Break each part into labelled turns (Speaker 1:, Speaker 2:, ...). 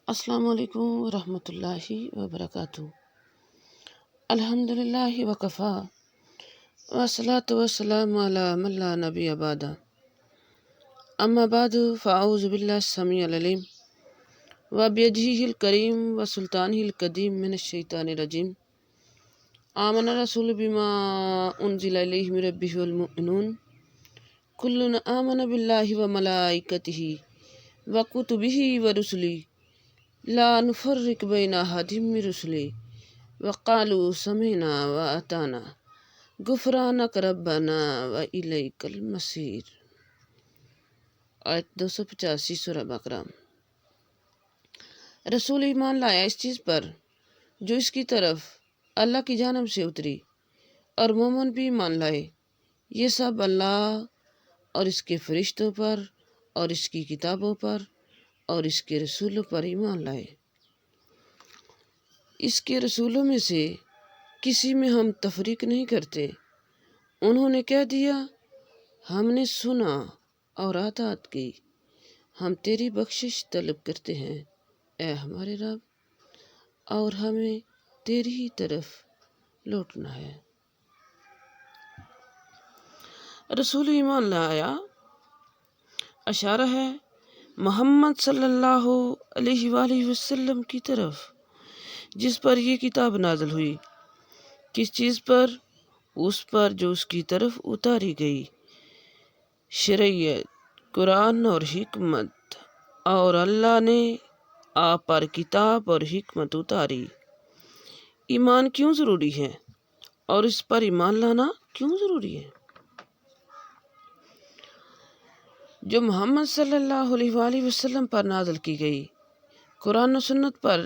Speaker 1: السلام علیکم ورحمۃ اللہ وبرکاتہ۔ الحمدللہ وکفا والصلاة والسلام علی من لا نبی بعدہ، اما بعد فاعوذ باللہ السمیع العلیم وبیدہ الکریم وسلطانہ القدیم من الشیطان الرجیم۔ آمن الرسول بما انزل الیہ من ربہ والمؤمنون کل آمن باللہ وملائکتہ وکتبہ ورسلہ لا نفرق بین احد من رسلہ وقالوا سمعنا واطعنا غفرانک ربنا والیک المصیر۔ آیت 285 سورہ بقرہ۔ رسول ایمان لایا اس چیز پر جو اس کی طرف اللہ کی جانب سے اتری، اور مومن بھی ایمان لائے، یہ سب اللہ اور اس کے فرشتوں پر اور اس کی کتابوں پر اور اس کے رسولوں پر ایمان لائے۔ اس کے رسولوں میں سے کسی میں ہم تفریق نہیں کرتے۔ انہوں نے کہہ دیا، ہم نے سنا اور اطاعت کی، ہم تیری بخشش طلب کرتے ہیں اے ہمارے رب، اور ہمیں تیری ہی طرف لوٹنا ہے۔ رسول ایمان لایا اشارہ ہے محمد صلی اللہ علیہ وآلہ وسلم کی طرف، جس پر یہ کتاب نازل ہوئی۔ کس چیز پر؟ اس پر جو اس کی طرف اتاری گئی، شریعت، قرآن اور حکمت، اور اللہ نے آپ پر کتاب اور حکمت اتاری۔ ایمان کیوں ضروری ہے اور اس پر ایمان لانا کیوں ضروری ہے؟ جو محمد صلی اللہ علیہ وآلہ وسلم پر نازل کی گئی قرآن و سنت پر،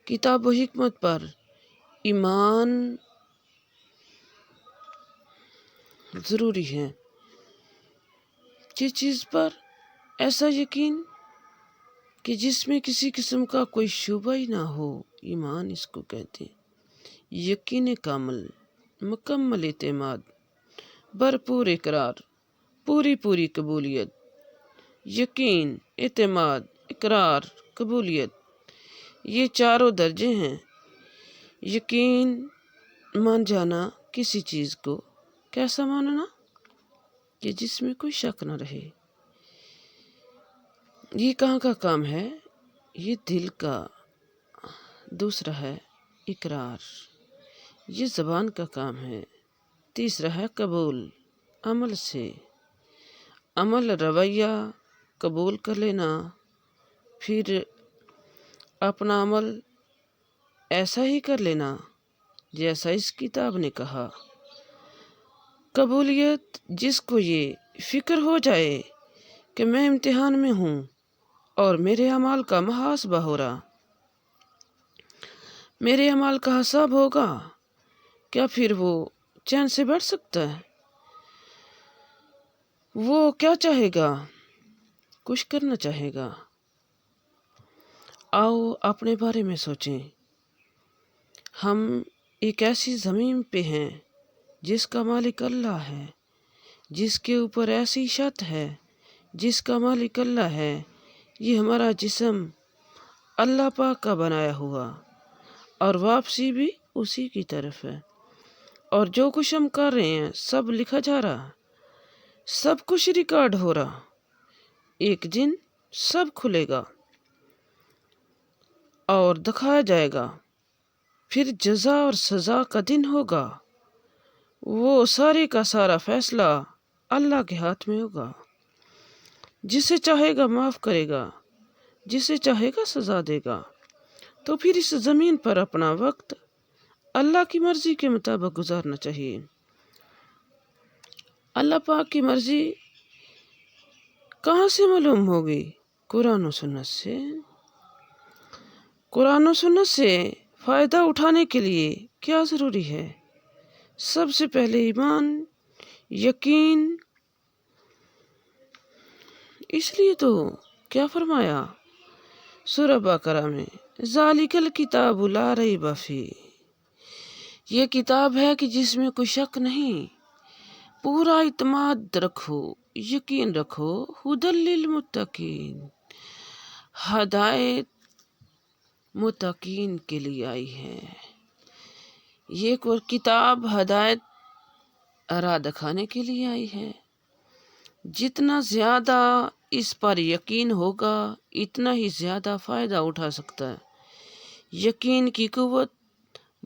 Speaker 1: کتاب و حکمت پر ایمان ضروری ہے۔ جس چیز پر ایسا یقین کہ جس میں کسی قسم کا کوئی شبہ ہی نہ ہو، ایمان اس کو کہتے ہیں۔ یقین کامل، مکمل اعتماد، بھرپور اقرار، پوری قبولیت۔ یقین، اعتماد، اقرار، قبولیت، یہ چاروں درجے ہیں۔ یقین مان جانا کسی چیز کو، کیسا ماننا کہ جس میں کوئی شک نہ رہے۔ یہ کہاں کا کام ہے؟ یہ دل کا۔ دوسرا ہے اقرار، یہ زبان کا کام ہے۔ تیسرا ہے قبول، عمل سے، عمل رویہ قبول کر لینا، پھر اپنا عمل ایسا ہی کر لینا جیسا اس کتاب نے کہا۔ قبولیت، جس کو یہ فکر ہو جائے کہ میں امتحان میں ہوں اور میرے اعمال کا محاسبہ ہو رہا، میرے اعمال کا حساب ہوگا، کیا پھر وہ چین سے بیٹھ سکتا ہے؟ وہ کیا چاہے گا؟ کچھ کرنا چاہے گا۔ آؤ اپنے بارے میں سوچیں۔ ہم ایک ایسی زمین پہ ہیں جس کا مالک اللہ ہے، جس کے اوپر ایسی چھت ہے جس کا مالک اللہ ہے۔ یہ ہمارا جسم اللہ پاک کا بنایا ہوا، اور واپسی بھی اسی کی طرف ہے۔ اور جو کچھ ہم کر رہے ہیں سب لکھا جا رہا، سب کچھ ریکارڈ ہو رہا۔ ایک دن سب کھلے گا اور دکھایا جائے گا، پھر جزا اور سزا کا دن ہوگا۔ وہ سارے کا سارا فیصلہ اللہ کے ہاتھ میں ہوگا۔ جسے چاہے گا معاف کرے گا، جسے چاہے گا سزا دے گا۔ تو پھر اس زمین پر اپنا وقت اللہ کی مرضی کے مطابق گزارنا چاہیے۔ اللہ پاک کی مرضی کہاں سے معلوم ہوگی؟ قرآن و سنت سے۔ قرآن و سنت سے فائدہ اٹھانے کے لیے کیا ضروری ہے؟ سب سے پہلے ایمان، یقین۔ اس لیے تو کیا فرمایا سورہ بقرہ میں، ذالک الکتاب لا ریب فیہ، یہ کتاب ہے کہ جس میں کوئی شک نہیں۔ پورا اعتماد رکھو، یقین رکھو۔ ھدی للمتقین، ہدایت متقین کے لیے آئی ہے۔ یہ کتاب ہدایت راہ دکھانے کے لیے آئی ہے۔ جتنا زیادہ اس پر یقین ہوگا اتنا ہی زیادہ فائدہ اٹھا سکتا ہے۔ یقین کی قوت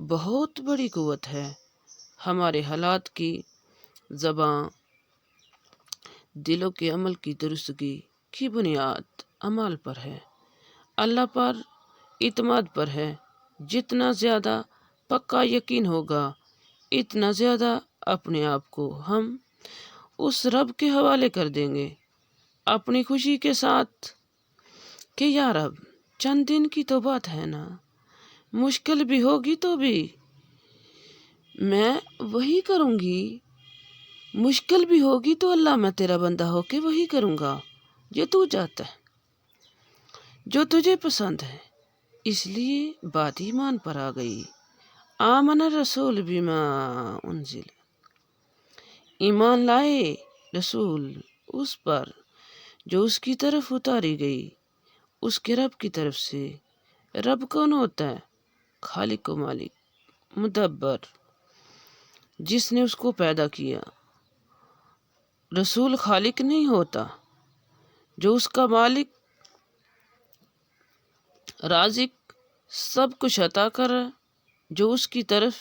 Speaker 1: بہت بڑی قوت ہے۔ ہمارے حالات کی زباں دلوں کے عمل کی درستگی کی بنیاد عمل پر ہے، اللہ پر اعتماد پر ہے۔ جتنا زیادہ پکا یقین ہوگا اتنا زیادہ اپنے آپ کو ہم اس رب کے حوالے کر دیں گے اپنی خوشی کے ساتھ کہ یا رب چند دن کی تو بات ہے نا، مشکل بھی ہوگی تو بھی میں وہی کروں گی، مشکل بھی ہوگی تو اللہ میں تیرا بندہ ہو کے وہی کروں گا جو تو چاہتا ہے، جو تجھے پسند ہے۔ اس لیے بات ایمان پر آ گئی۔ آمن الرسول بما انزل، ایمان لائے رسول اس پر جو اس کی طرف اتاری گئی، اس کے رب کی طرف سے۔ رب کون ہوتا ہے؟ خالق و مالک، مدبر، جس نے اس کو پیدا کیا۔ رسول خالق نہیں ہوتا، جو اس کا مالک رازق سب کچھ عطا کر رہا ہے، جو اس کی طرف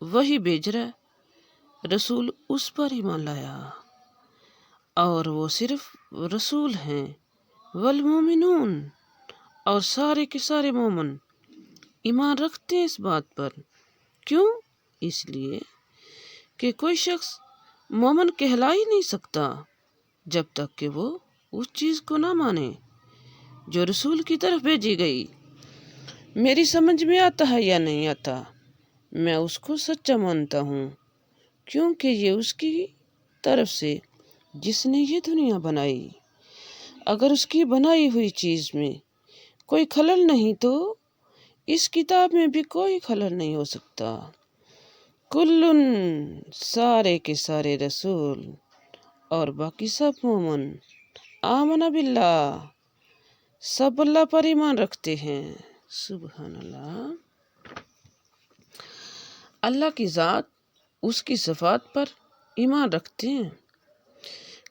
Speaker 1: وہی بھیج رہا ہے۔ رسول اس پر ایمان لایا اور وہ صرف رسول ہیں۔ والمومنون، اور سارے کے سارے مومن ایمان رکھتے ہیں اس بات پر۔ کیوں؟ اس لیے کہ کوئی شخص مومن کہلا ہی نہیں سکتا جب تک کہ وہ اس چیز کو نہ مانے جو رسول کی طرف بھیجی گئی۔ میری سمجھ میں آتا ہے یا نہیں آتا، میں اس کو سچا مانتا ہوں، کیونکہ یہ اس کی طرف سے جس نے یہ دنیا بنائی۔ اگر اس کی بنائی ہوئی چیز میں کوئی خلل نہیں تو اس کتاب میں بھی کوئی خلل نہیں ہو سکتا۔ کلن، سارے کے سارے رسول اور باقی سب مومن، آمن باللہ، سب اللہ پر ایمان رکھتے ہیں۔ سبحان اللہ۔ اللہ کی ذات، اس کی صفات پر ایمان رکھتے ہیں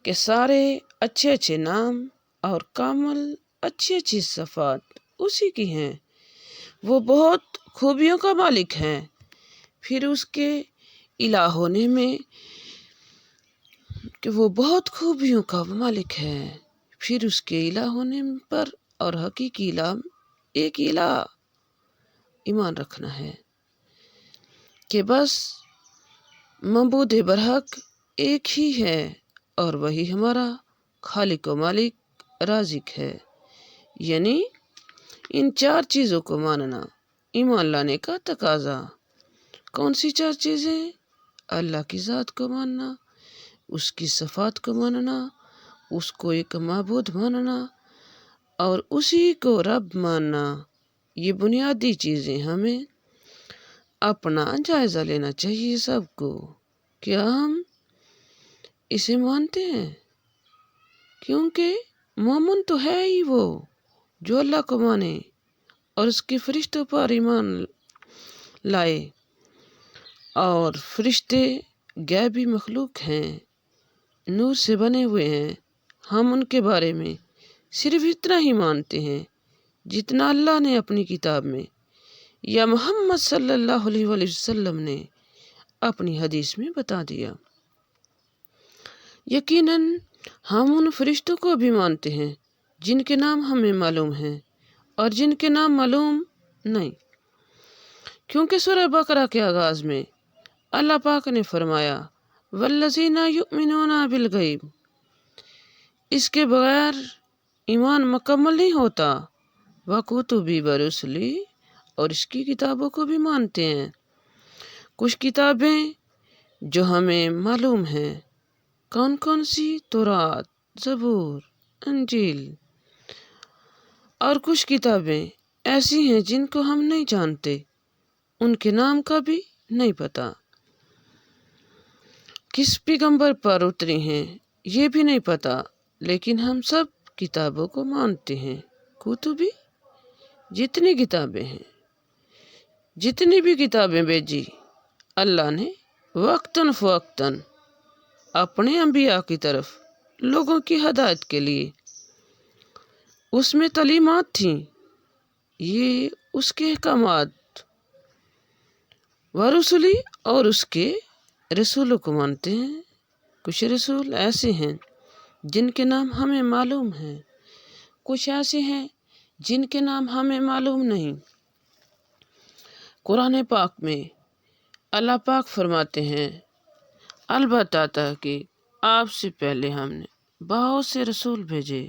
Speaker 1: کہ سارے اچھے اچھے نام اور کامل اچھی اچھی صفات اسی کی ہیں۔ وہ بہت خوبیوں کا مالک ہے۔ پھر اس کے الہ ہونے میں کہ وہ بہت خوبیوں کا مالک ہے، پھر اس کے الہ ہونے پر اور حقیقی الہ ایک الہ ایمان رکھنا ہے کہ بس معبود برحق ایک ہی ہے اور وہی ہمارا خالق و مالک رازق ہے۔ یعنی ان چار چیزوں کو ماننا ایمان لانے کا تقاضا۔ کون سی چار چیزیں؟ اللہ کی ذات کو ماننا، اس کی صفات کو ماننا، اس کو ایک معبود ماننا اور اسی کو رب ماننا۔ یہ بنیادی چیزیں ہمیں اپنا جائزہ لینا چاہیے سب کو۔ کیا ہم اسے مانتے ہیں؟ کیونکہ مومن تو ہے ہی وہ جو اللہ کو مانے اور اس کے فرشتوں پر ایمان لائے، اور فرشتے غیبی مخلوق ہیں، نور سے بنے ہوئے ہیں۔ ہم ان کے بارے میں صرف اتنا ہی مانتے ہیں جتنا اللہ نے اپنی کتاب میں یا محمد صلی اللہ علیہ وآلہ وسلم نے اپنی حدیث میں بتا دیا۔ یقیناً ہم ان فرشتوں کو بھی مانتے ہیں جن کے نام ہمیں معلوم ہیں اور جن کے نام معلوم نہیں، کیونکہ سورہ بقرہ کے آغاز میں اللہ پاک نے فرمایا والذین یؤمنون بالغیب، اس کے بغیر ایمان مکمل نہیں ہوتا۔ وکتبی ورسلی، اور اس کی کتابوں کو بھی مانتے ہیں۔ کچھ کتابیں جو ہمیں معلوم ہیں، کون کون سی؟ تورات، زبور، انجیل، اور کچھ کتابیں ایسی ہیں جن کو ہم نہیں جانتے، ان کے نام کا بھی نہیں پتہ، کس پیغمبر پر اتری ہیں یہ بھی نہیں پتہ، لیکن ہم سب کتابوں کو مانتے ہیں۔ کتبی جتنی کتابیں ہیں، جتنی بھی کتابیں بھیجی اللہ نے وقتاً فوقتاً اپنے انبیاء کی طرف لوگوں کی ہدایت کے لیے، اس میں تعلیمات تھیں، یہ اس کے احکامات ورسولی اور اس کے رسولوں کو مانتے ہیں۔ کچھ رسول ایسے ہیں جن کے نام ہمیں معلوم ہیں، کچھ ایسے ہیں جن کے نام ہمیں معلوم نہیں۔ قرآن پاک میں اللہ پاک فرماتے ہیں، البتہ کہ آپ سے پہلے ہم نے بہت سے رسول بھیجے،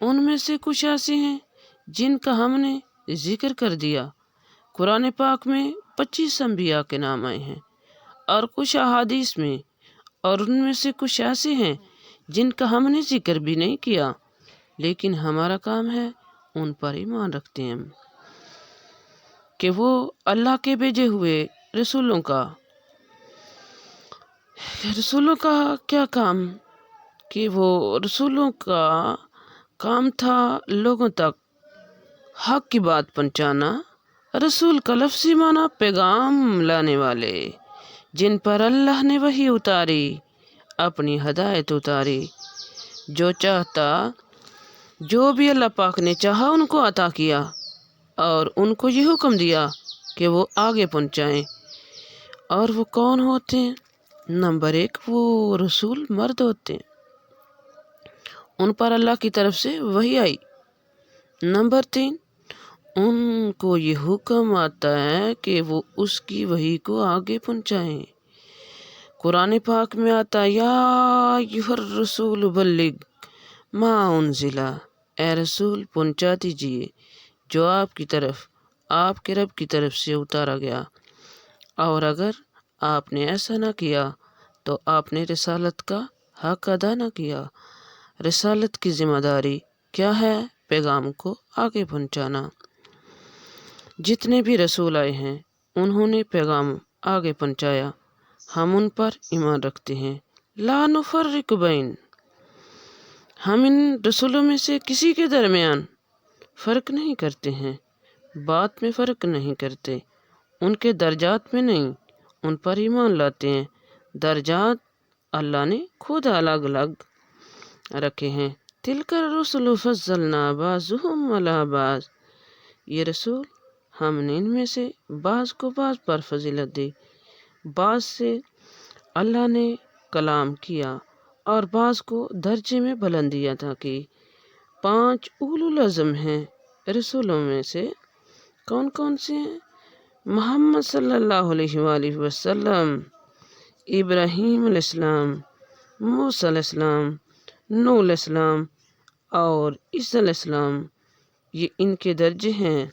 Speaker 1: ان میں سے کچھ ایسے ہیں جن کا ہم نے ذکر کر دیا۔ قرآن پاک میں 25 انبیاء کے نام آئے ہیں، اور کچھ احادیث میں، اور ان میں سے کچھ ایسے ہیں جن کا ہم نے ذکر بھی نہیں کیا، لیکن ہمارا کام ہے ان پر ایمان رکھتے ہیں کہ وہ اللہ کے بھیجے ہوئے رسولوں کا کیا کام، کہ وہ رسولوں کا کام تھا لوگوں تک حق کی بات پہنچانا۔ رسول کا لفظی معنی پیغام لانے والے، جن پر اللہ نے وحی اتاری، اپنی ہدایت اتاری، جو بھی اللہ پاک نے چاہا ان کو عطا کیا، اور ان کو یہ حکم دیا کہ وہ آگے پہنچائیں۔ اور وہ کون ہوتے ہیں؟ نمبر 1، وہ رسول مرد ہوتے ہیں، ان پر اللہ کی طرف سے وحی آئی۔ نمبر 3، ان کو یہ حکم آتا ہے کہ وہ اس کی وحی کو آگے پہنچائیں۔ قرآن پاک میں آتا، یا ایھا الرسول بلغ ما انزل، اے رسول پہنچا دیجئے جو آپ کی طرف، آپ کے رب کی طرف سے اتارا گیا، اور اگر آپ نے ایسا نہ کیا تو آپ نے رسالت کا حق ادا نہ کیا۔ رسالت کی ذمہ داری کیا ہے؟ پیغام کو آگے پہنچانا۔ جتنے بھی رسول آئے ہیں انہوں نے پیغام آگے پہنچایا، ہم ان پر ایمان رکھتے ہیں۔ لا نفرق بین، ہم ان رسولوں میں سے کسی کے درمیان فرق نہیں کرتے ہیں، بات میں فرق نہیں کرتے، ان کے درجات میں نہیں، ان پر ایمان لاتے ہیں۔ درجات اللہ نے خود الگ الگ رکھے ہیں۔ تلک الرسل فضلنا بعضهم علی بعض، یہ رسول ہم نے ان میں سے بعض کو بعض پر فضیلت دی، بعض سے اللہ نے کلام کیا اور بعض کو درجے میں بلندی عطا کی۔ 5 اولو العزم ہیں رسولوں میں سے، کون کون سے ہیں؟ محمد صلی اللہ علیہ وآلہ وسلم، ابراہیم علیہ السلام، موسیٰ علیہ السلام، نوح علیہ السلام اور عیسیٰ علیہ السلام، یہ ان کے درجے ہیں۔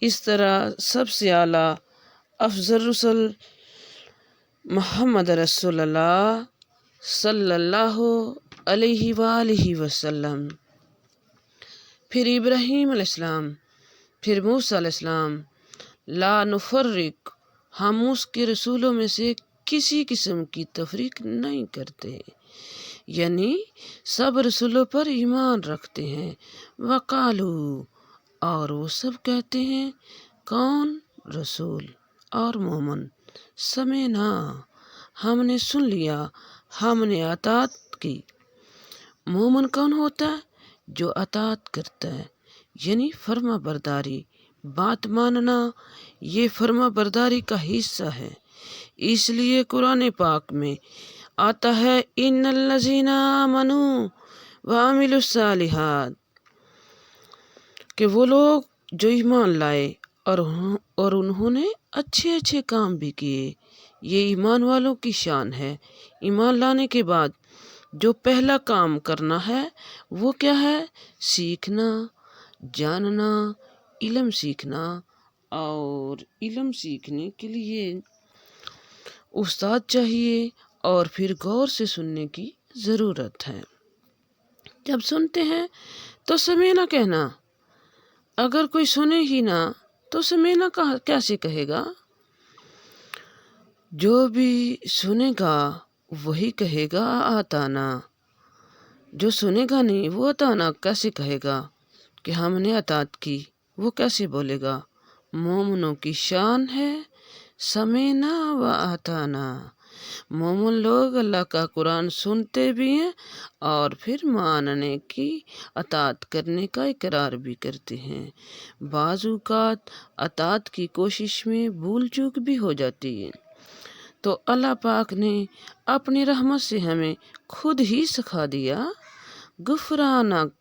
Speaker 1: اس طرح سب سے اعلیٰ افضل رسول محمد رسول اللہ صلی اللہ علیہ وآلہ وسلم، پھر ابراہیم علیہ السلام، پھر موسیٰ علیہ السلام۔ لا نفرق، ہم اس کے رسولوں میں سے کسی قسم کی تفریق نہیں کرتے، یعنی سب رسولوں پر ایمان رکھتے ہیں۔ وقالو، اور وہ سب کہتے ہیں، کون؟ رسول اور مومن، سمعنا، ہم نے سن لیا، ہم نے اطاعت کی۔ مومن کون ہوتا ہے؟ جو اطاعت کرتا ہے، یعنی فرما برداری، بات ماننا، یہ فرما برداری کا حصہ ہے۔ اس لیے قرآن پاک میں آتا ہے، ان الذین آمنوا وعملوا الصالحات، کہ وہ لوگ جو ایمان لائے اور انہوں نے اچھے اچھے کام بھی کیے، یہ ایمان والوں کی شان ہے۔ ایمان لانے کے بعد جو پہلا کام کرنا ہے وہ کیا ہے؟ سیکھنا، جاننا، علم سیکھنا، اور علم سیکھنے کے لیے استاد چاہیے، اور پھر غور سے سننے کی ضرورت ہے۔ جب سنتے ہیں تو سمعنا کہنا، اگر کوئی سنے ہی نہ تو سمعنا کیسے کہے گا؟ جو بھی سنے گا وہی کہے گا اطعنا، جو سنے گا نہیں وہ اطعنا کیسے کہے گا کہ ہم نے اطاعت کی؟ وہ کیسے بولے گا؟ مومنوں کی شان ہے سمینا و آتانا، مومن لوگ اللہ کا قرآن سنتے بھی ہیں اور پھر ماننے کی اطاعت کرنے کا اقرار بھی کرتے ہیں۔ بعض اوقات اطاعت کی کوشش میں بھول چوک بھی ہو جاتی ہے، تو اللہ پاک نے اپنی رحمت سے ہمیں خود ہی سکھا دیا، غفرانک،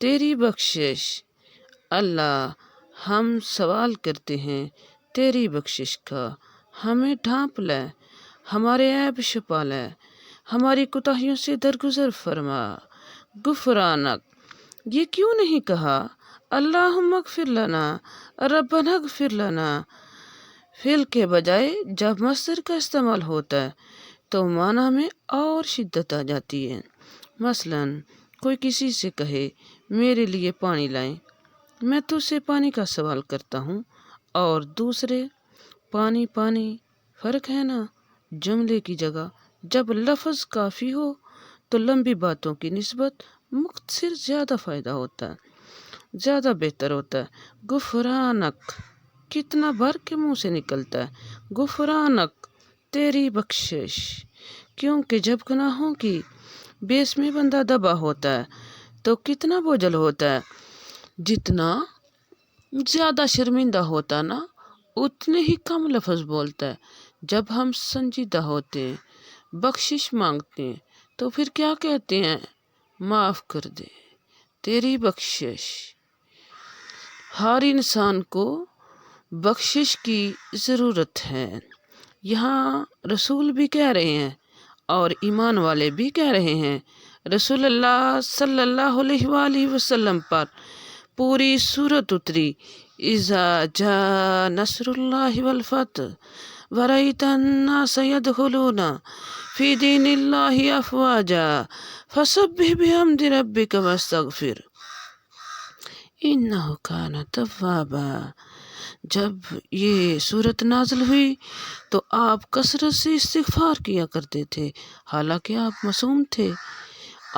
Speaker 1: تیری بخشش۔ اللہ ہم سوال کرتے ہیں تیری بخشش کا، ہمیں ڈھانپ لے، ہمارے عیب چھپا لے، ہماری کوتاہیوں سے درگزر فرما۔ غفرانک، یہ کیوں نہیں کہا اللہم اغفر لنا، ربنا اغفر لنا؟ فعل کے بجائے جب مصدر کا استعمال ہوتا ہے تو معنی میں اور شدت آ جاتی ہے۔ مثلا کوئی کسی سے کہے میرے لیے پانی لائیں، میں تجھ سے پانی کا سوال کرتا ہوں، اور دوسرے پانی پانی، فرق ہے نا؟ جملے کی جگہ جب لفظ کافی ہو تو لمبی باتوں کی نسبت مختصر زیادہ فائدہ ہوتا ہے، زیادہ بہتر ہوتا ہے۔ غفرانک کتنا بھر کے منہ سے نکلتا ہے، غفرانک، تیری بخشش، کیونکہ جب گناہوں کی بیس میں بندہ دبا ہوتا ہے تو کتنا بوجھل ہوتا ہے، جتنا زیادہ شرمندہ ہوتا نا اتنے ہی کم لفظ بولتا ہے۔ جب ہم سنجیدہ ہوتے ہیں، بخشش مانگتے ہیں، تو پھر کیا کہتے ہیں؟ معاف کر دے، تیری بخشش۔ ہر انسان کو بخشش کی ضرورت ہے۔ یہاں رسول بھی کہہ رہے ہیں اور ایمان والے بھی کہہ رہے ہیں۔ رسول اللہ صلی اللہ علیہ وآلہ وسلم پر پوری سورت اتری، اذا جاء نصر اللہ والفتح ورأیت الناس يدخلون فی دین اللہ افواجا فسبح بحمد ربک واستغفر انہ کان توابا۔ جب یہ صورت نازل ہوئی تو آپ کثرت سے استغفار کیا کرتے تھے، حالانکہ آپ معصوم تھے،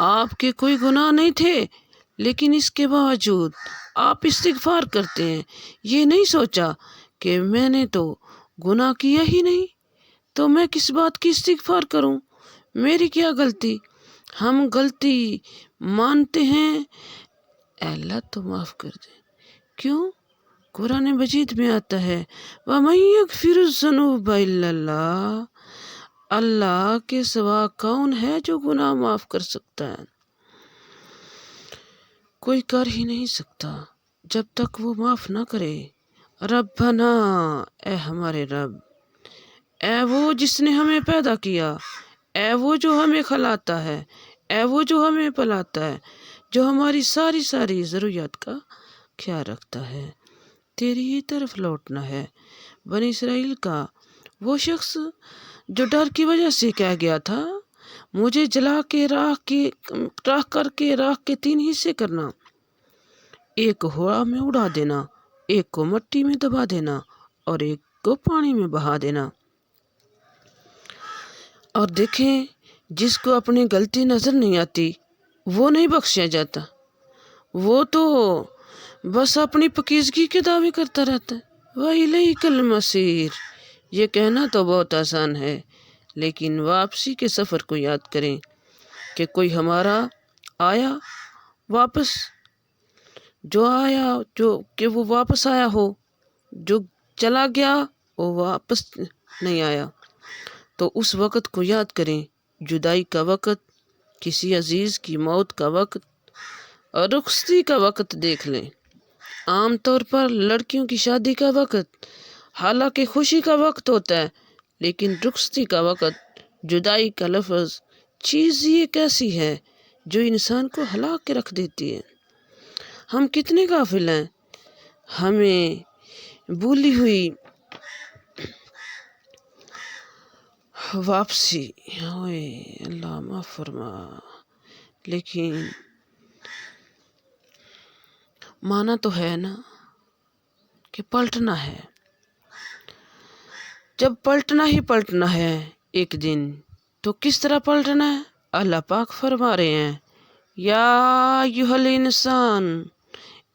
Speaker 1: آپ کے کوئی گناہ نہیں تھے، لیکن اس کے باوجود آپ استغفار کرتے ہیں۔ یہ نہیں سوچا کہ میں نے تو گناہ کیا ہی نہیں، تو میں کس بات کی استغفار کروں، میری کیا غلطی؟ ہم غلطی مانتے ہیں، اے اللہ تو معاف کر دے۔ کیوں؟ قرآن مجید میں آتا ہے وَمَن يَغْفِرُ الذُّنُوبَ إِلَّا اللَّهُ، اللہ کے سوا کون ہے جو گناہ معاف کر سکتا ہے؟ کوئی کر ہی نہیں سکتا جب تک وہ معاف نہ کرے۔ ربنا، اے ہمارے رب، اے وہ جس نے ہمیں پیدا کیا، اے وہ جو ہمیں کھلاتا ہے، اے وہ جو ہمیں پلاتا ہے، جو ہماری ساری ضروریات کا خیال رکھتا ہے، تیری ہی طرف لوٹنا ہے۔ بنی اسرائیل کا وہ شخص جو ڈر کی وجہ سے کہہ گیا تھا مجھے جلا کے راکھ کر کے 3 حصے کرنا، ایک کو ہوا میں اڑا دینا، ایک کو مٹی میں دبا دینا اور ایک کو پانی میں بہا دینا۔ اور دیکھیں جس کو اپنی غلطی نظر نہیں آتی وہ نہیں بخشا جاتا، وہ تو بس اپنی پاکیزگی کے دعوے کرتا رہتا ہے۔ وَإِلَيْكَ الْمَصِيرُ، یہ کہنا تو بہت آسان ہے، لیکن واپسی کے سفر کو یاد کریں کہ کوئی ہمارا آیا واپس، وہ واپس آیا ہو، جو چلا گیا وہ واپس نہیں آیا، تو اس وقت کو یاد کریں، جدائی کا وقت، کسی عزیز کی موت کا وقت اور رخصتی کا وقت دیکھ لیں۔ عام طور پر لڑکیوں کی شادی کا وقت حالانکہ خوشی کا وقت ہوتا ہے، لیکن رخصتی کا وقت، جدائی کا لفظ، چیز یہ کیسی ہے جو انسان کو ہلا کے رکھ دیتی ہے۔ ہم کتنے غافل ہیں، ہمیں بھولی ہوئی واپسی ہوئے، اللہ معاف فرما۔ لیکن مانا تو ہے نا کہ پلٹنا ہے، جب پلٹنا ہے ایک دن، تو کس طرح پلٹنا ہے؟ اللہ پاک فرما رہے ہیں یا ایھا الانسان،